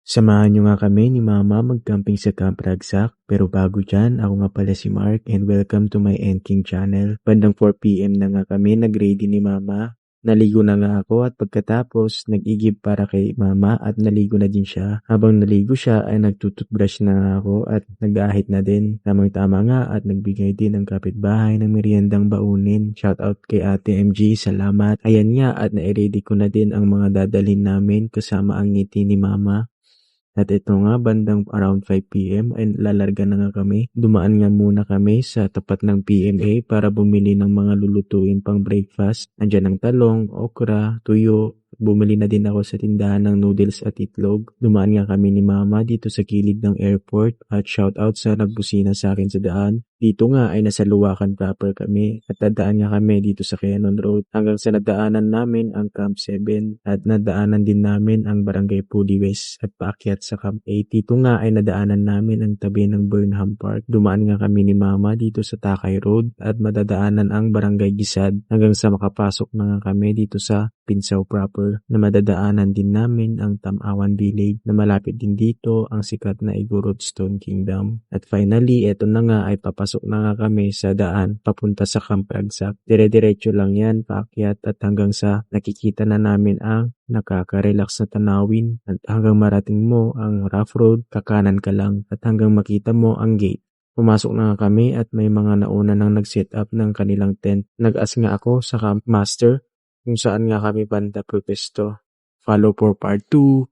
Samahan niyo nga kami ni Mama mag-camping sa Camp Ragsak. Pero bago dyan, ako nga pala si Mark and welcome to my King channel. Bandang 4 PM na nga kami, nag-ready ni Mama. Naligo na nga ako at pagkatapos nag-igib para kay Mama at naligo na din siya. Habang naligo siya ay nagtututbrush na nga ako at nag-ahit na din. Tamang-tama nga at nagbigay din ang kapitbahay ng meriendang baunin. Shoutout kay Ate MG, salamat. Ayan nga at na-ready ko na din ang mga dadalhin namin kasama ang ngiti ni Mama. At ito nga, bandang around 5 PM ay lalarga na nga kami. Dumaan nga muna kami sa tapat ng PMA para bumili ng mga lulutuin pang breakfast. Andyan ang talong, okra, tuyo. Bumili na din ako sa tindahan ng noodles at itlog. Dumaan nga kami ni Mama dito sa gilid ng airport at shoutout sa nagbusina sa akin sa daan. Dito nga ay nasa Luwakan proper kami at nadaan nga kami dito sa Quezon Road hanggang sa nadaanan namin ang Camp 7 at nadaanan din namin ang Barangay Pudi West at paakyat sa Camp 8. Dito nga ay nadaanan namin ang tabi ng Burnham Park. Dumaan nga kami ni Mama dito sa Takay Road at madadaanan ang Barangay Gisad hanggang sa makapasok na nga kami dito sa Pinsaw proper na madadaanan din namin ang Tamawan Village na malapit din dito ang sikat na Igorot Stone Kingdom. At finally, eto na nga ay papasok na nga kami sa daan papunta sa Camp Ragsak. Dire-diretso lang yan, paakyat at hanggang sa nakikita na namin ang nakaka-relax na tanawin at hanggang marating mo ang rough road, kakanan ka lang at hanggang makita mo ang gate. Pumasok na nga kami at may mga nauna nang nag-set up ng kanilang tent. Nag-as nga ako sa Camp Master kung saan nga kami banda purpesto. Follow for part 2.